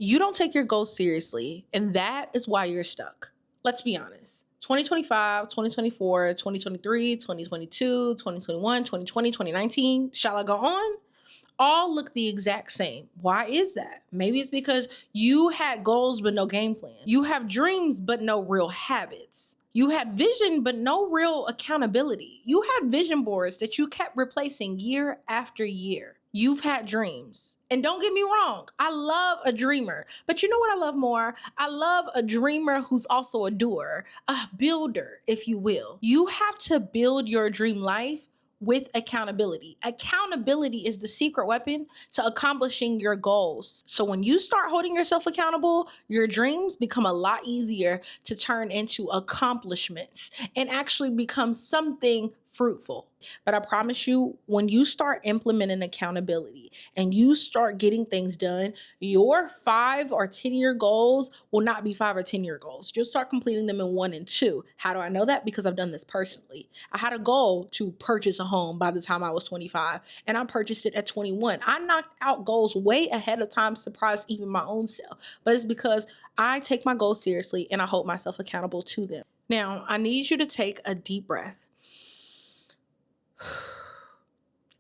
You don't take your goals seriously, and that is why you're stuck. Let's be honest. 2025, 2024, 2023, 2022, 2021, 2020, 2019, shall I go on? All look the exact same. Why is that? Maybe it's because you had goals but no game plan. You have dreams but no real habits. You had vision but no real accountability. You had vision boards that you kept replacing year after year. You've had dreams. And don't get me wrong, I love a dreamer. But you know what I love more? I love a dreamer who's also a doer, a builder, if you will. You have to build your dream life with accountability. Accountability is the secret weapon to accomplishing your goals. So when you start holding yourself accountable, your dreams become a lot easier to turn into accomplishments and actually become something fruitful. But I promise you, when you start implementing accountability and you start getting things done, your 5 or 10 year goals will not be 5 or 10 year goals. You'll start completing them in 1 and 2. How do I know that? Because I've done this personally. I had a goal to purchase a home by the time I was 25, and I purchased it at 21. I knocked out goals way ahead of time, surprised even my own self. But it's because I take my goals seriously and I hold myself accountable to them. Now, I need you to take a deep breath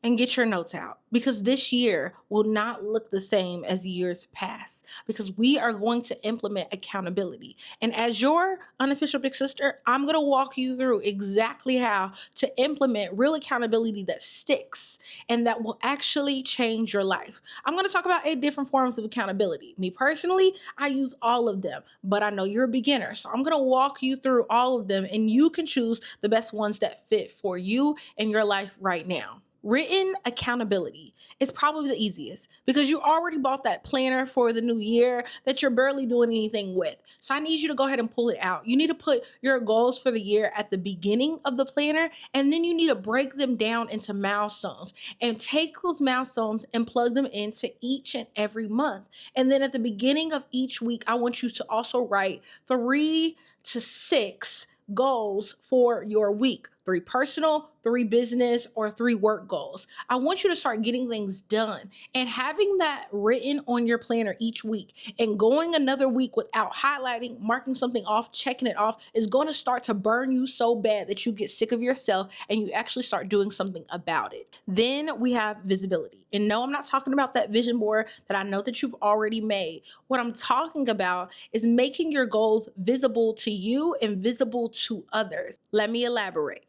and get your notes out, because this year will not look the same as years past, because we are going to implement accountability. And as your unofficial big sister, I'm going to walk you through exactly how to implement real accountability that sticks and that will actually change your life. I'm going to talk about 8 different forms of accountability. Me personally, I use all of them, but I know you're a beginner. So I'm going to walk you through all of them, and you can choose the best ones that fit for you and your life right now. Written accountability is probably the easiest because you already bought that planner for the new year that you're barely doing anything with. So I need you to go ahead and pull it out. You need to put your goals for the year at the beginning of the planner, and then you need to break them down into milestones and take those milestones and plug them into each and every month. And then at the beginning of each week, I want you to also write 3 to 6 goals for your week. 3 personal, 3 business, or 3 work goals. I want you to start getting things done, and having that written on your planner each week and going another week without highlighting, marking something off, checking it off is going to start to burn you so bad that you get sick of yourself and you actually start doing something about it. Then we have visibility. And no, I'm not talking about that vision board that I know that you've already made. What I'm talking about is making your goals visible to you and visible to others. Let me elaborate.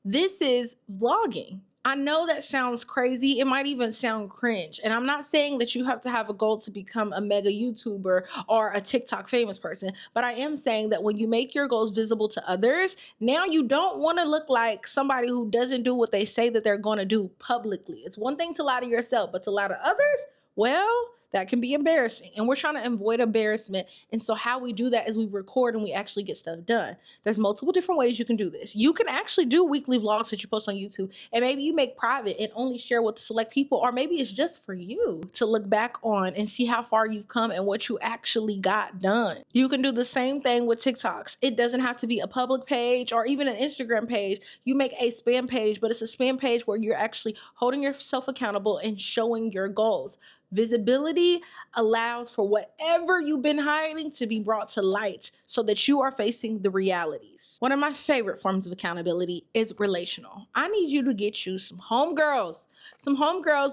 This is vlogging. I know that sounds crazy. It might even sound cringe. And I'm not saying that you have to have a goal to become a mega YouTuber or a TikTok famous person, but I am saying that when you make your goals visible to others, now you don't want to look like somebody who doesn't do what they say that they're going to do publicly. It's one thing to lie to yourself, but to lie to others, well, that can be embarrassing. And we're trying to avoid embarrassment. And so how we do that is we record and we actually get stuff done. There's multiple different ways you can do this. You can actually do weekly vlogs that you post on YouTube, and maybe you make private and only share with select people, or maybe it's just for you to look back on and see how far you've come and what you actually got done. You can do the same thing with TikToks. It doesn't have to be a public page or even an Instagram page. You make a spam page, but it's a spam page where you're actually holding yourself accountable and showing your goals. Visibility allows for whatever you've been hiding to be brought to light so that you are facing the realities. One of my favorite forms of accountability is relational. I need you to get you some homegirls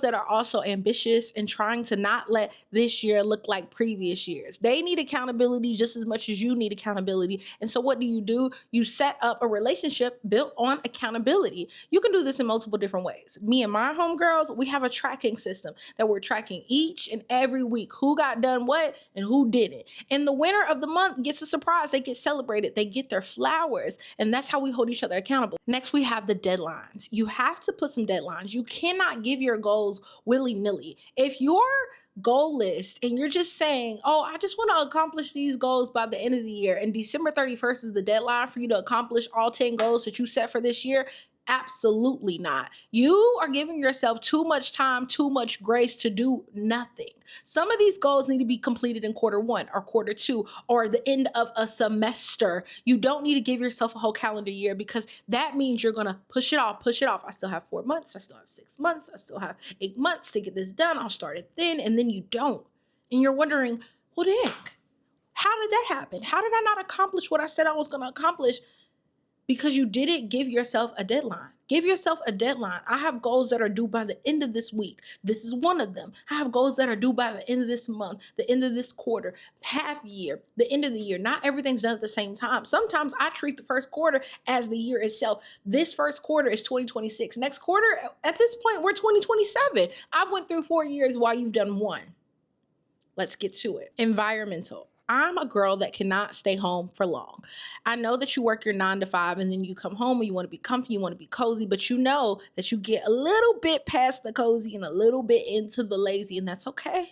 that are also ambitious and trying to not let this year look like previous years. They need accountability just as much as you need accountability. And so what do? You set up a relationship built on accountability. You can do this in multiple different ways. Me and my homegirls, we have a tracking system that we're tracking each and every week who got done what and who didn't. And the winner of the month gets a surprise. They get celebrated. They get their flowers. And that's how we hold each other accountable. Next, we have the deadlines. You have to put some deadlines. You cannot give your goals willy-nilly. If your goal list and you're just saying, oh, I just want to accomplish these goals by the end of the year, and December 31st is the deadline for you to accomplish all 10 goals that you set for this year, absolutely not. You are giving yourself too much time, too much grace to do nothing. Some of these goals need to be completed in Q1 or Q2 or the end of a semester. You don't need to give yourself a whole calendar year, because that means you're going to push it off. I still have 4 months. I still have 6 months. I still have 8 months to get this done. I'll start it then, and then you don't. And you're wondering, Well, dang, how did that happen? How did I not accomplish what I said I was going to accomplish? Because you didn't give yourself a deadline. Give yourself a deadline. I have goals that are due by the end of this week. This is one of them. I have goals that are due by the end of this month, the end of this quarter, half year, the end of the year. Not everything's done at the same time. Sometimes I treat the first quarter as the year itself. This first quarter is 2026. Next quarter, at this point, we're 2027. I've went through 4 years while you've done one. Let's get to it. Environmental. I'm a girl that cannot stay home for long. I know that you work your 9 to 5 and then you come home and you want to be comfy, you want to be cozy, but you know that you get a little bit past the cozy and a little bit into the lazy, and that's okay.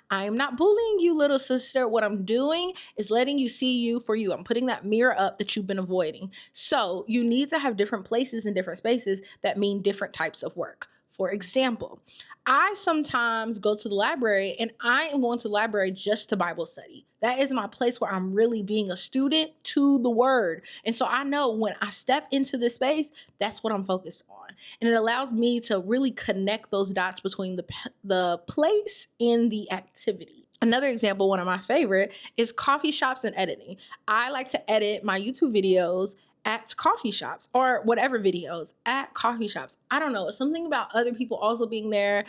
I am not bullying you, little sister. What I'm doing is letting you see you for you. I'm putting that mirror up that you've been avoiding. So you need to have different places and different spaces that mean different types of work. For example, I sometimes go to the library and I am going to the library just to Bible study. That is my place where I'm really being a student to the word. And so I know when I step into this space, that's what I'm focused on. And it allows me to really connect those dots between the place and the activity. Another example, one of my favorite, is coffee shops and editing. I like to edit my YouTube videos at coffee shops or whatever videos at coffee shops. I don't know. It's something about other people also being there,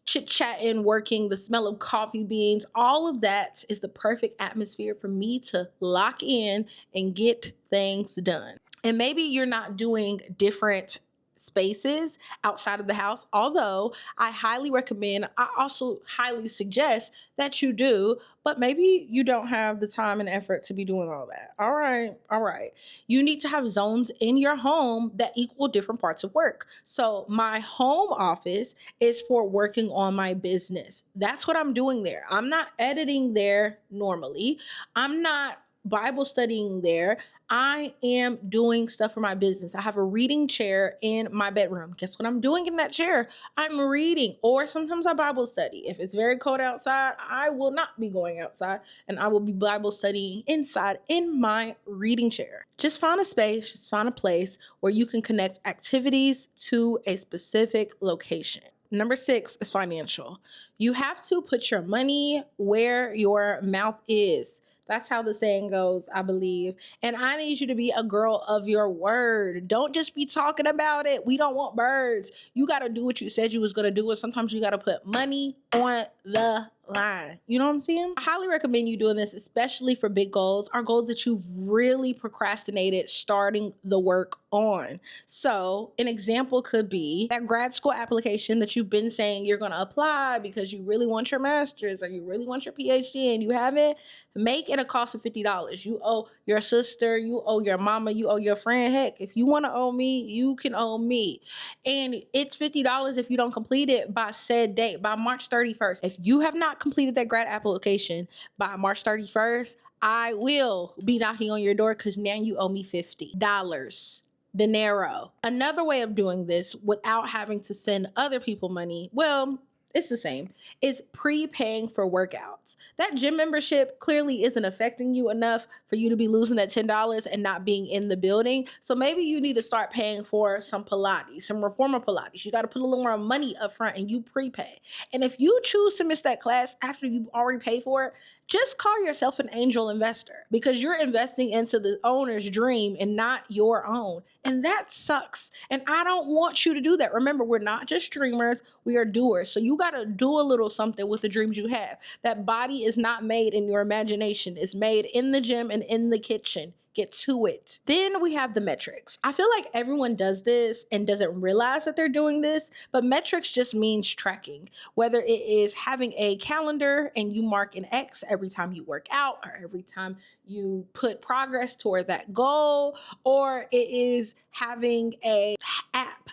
chit-chatting, working, the smell of coffee beans, all of that is the perfect atmosphere for me to lock in and get things done. And maybe you're not doing different spaces outside of the house, although I highly recommend, I also highly suggest that you do, but maybe you don't have the time and effort to be doing all that. All right. You need to have zones in your home that equal different parts of work. So my home office is for working on my business. That's what I'm doing there. I'm not editing there normally. I'm not Bible studying there. I am doing stuff for my business. I have a reading chair in my bedroom. Guess what I'm doing in that chair? I'm reading, or sometimes I Bible study. If it's very cold outside, I will not be going outside and I will be Bible studying inside in my reading chair. Just find a space, just find a place where you can connect activities to a specific location. Number 6 is financial. You have to put your money where your mouth is. That's how the saying goes, I believe. And I need you to be a girl of your word. Don't just be talking about it. We don't want birds. You got to do what you said you was going to do. And sometimes you got to put money on the line. You know what I'm saying? I highly recommend you doing this, especially for big goals or goals that you've really procrastinated starting the work on. So an example could be that grad school application that you've been saying you're going to apply because you really want your master's or you really want your PhD and you haven't. Make it a cost of $50. You owe your sister, you owe your mama, you owe your friend. Heck, if you want to owe me, you can owe me. And it's $50 if you don't complete it by said date, by March 31st. If you have not completed that grad application by March 31st, I will be knocking on your door because now you owe me $50. Dinero. Another way of doing this without having to send other people money, well, it's the same, is prepaying for workouts. That gym membership clearly isn't affecting you enough for you to be losing that $10 and not being in the building. So maybe you need to start paying for some Pilates, some reformer Pilates. You got to put a little more money up front and you prepay. And if you choose to miss that class after you've already paid for it, just call yourself an angel investor because you're investing into the owner's dream and not your own. And that sucks. And I don't want you to do that. Remember, we're not just dreamers, we are doers. So you got to do a little something with the dreams you have. That body is not made in your imagination. It's made in the gym and in the kitchen. Get to it. Then we have the metrics. I feel like everyone does this and doesn't realize that they're doing this, but metrics just means tracking. Whether it is having a calendar and you mark an X every time you work out or every time you put progress toward that goal, or it is having a app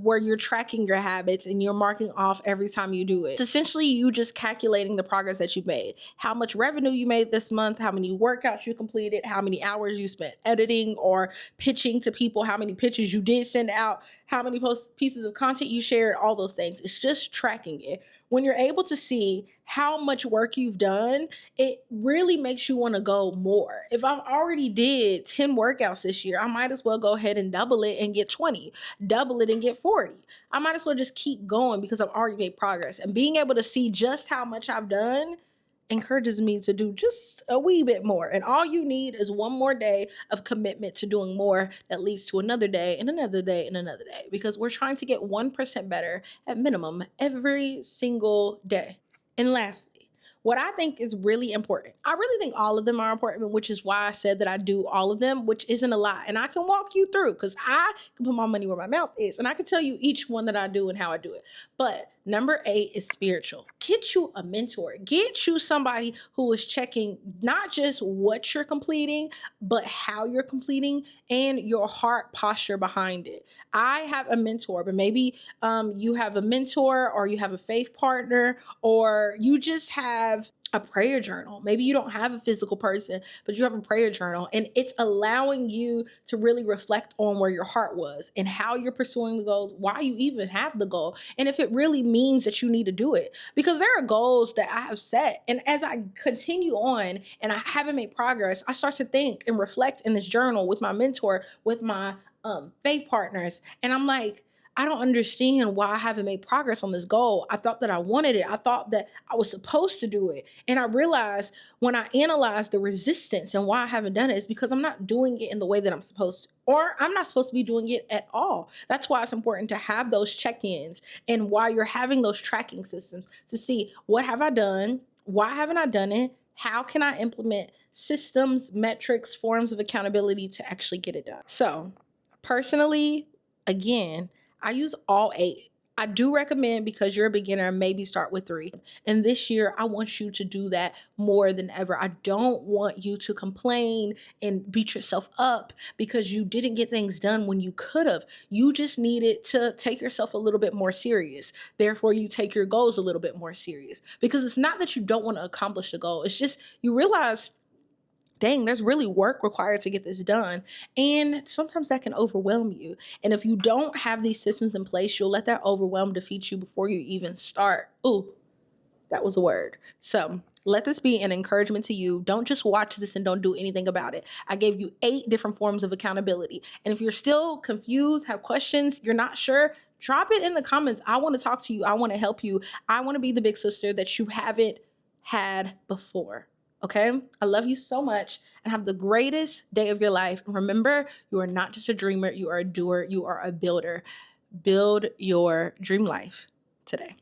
where you're tracking your habits and you're marking off every time you do it. It's essentially you just calculating the progress that you made, how much revenue you made this month, how many workouts you completed, how many hours you spent editing or pitching to people, how many pitches you did send out, how many pieces of content you shared, all those things. It's just tracking it. When you're able to see how much work you've done, it really makes you want to go more. If I've already did 10 workouts this year, I might as well go ahead and double it and get 20, double it and get 40. I might as well just keep going because I've already made progress. And being able to see just how much I've done encourages me to do just a wee bit more. And all you need is one more day of commitment to doing more that leads to another day and another day and another day, because we're trying to get 1% better at minimum every single day. And lastly, what I think is really important, I really think all of them are important, which is why I said that I do all of them, which isn't a lie. And I can walk you through because I can put my money where my mouth is. And I can tell you each one that I do and how I do it. But number 8 is spiritual. Get you a mentor. Get you somebody who is checking not just what you're completing, but how you're completing and your heart posture behind it. I have a mentor, but maybe you have a mentor, or you have a faith partner, or you just have a prayer journal. Maybe you don't have a physical person, but you have a prayer journal, and it's allowing you to really reflect on where your heart was and how you're pursuing the goals, why you even have the goal, and if it really means that you need to do it. Because there are goals that I have set, and as I continue on and I haven't made progress, I start to think and reflect in this journal with my mentor, with my faith partners, and I'm like, I don't understand why I haven't made progress on this goal. I thought that I wanted it. I thought that I was supposed to do it. And I realized when I analyzed the resistance and why I haven't done it is because I'm not doing it in the way that I'm supposed to, or I'm not supposed to be doing it at all. That's why it's important to have those check-ins, and why you're having those tracking systems to see, what have I done? Why haven't I done it? How can I implement systems, metrics, forms of accountability to actually get it done? So personally, again, I use all 8. I do recommend, because you're a beginner, maybe start with 3. And this year, I want you to do that more than ever. I don't want you to complain and beat yourself up because you didn't get things done when you could have. You just needed to take yourself a little bit more serious. Therefore, you take your goals a little bit more serious, because it's not that you don't want to accomplish the goal. It's just you realize, dang, there's really work required to get this done. And sometimes that can overwhelm you. And if you don't have these systems in place, you'll let that overwhelm defeat you before you even start. Ooh, that was a word. So let this be an encouragement to you. Don't just watch this and don't do anything about it. I gave you 8 different forms of accountability. And if you're still confused, have questions, you're not sure, drop it in the comments. I want to talk to you. I want to help you. I want to be the big sister that you haven't had before. Okay? I love you so much, and have the greatest day of your life. And remember, you are not just a dreamer, you are a doer, you are a builder. Build your dream life today.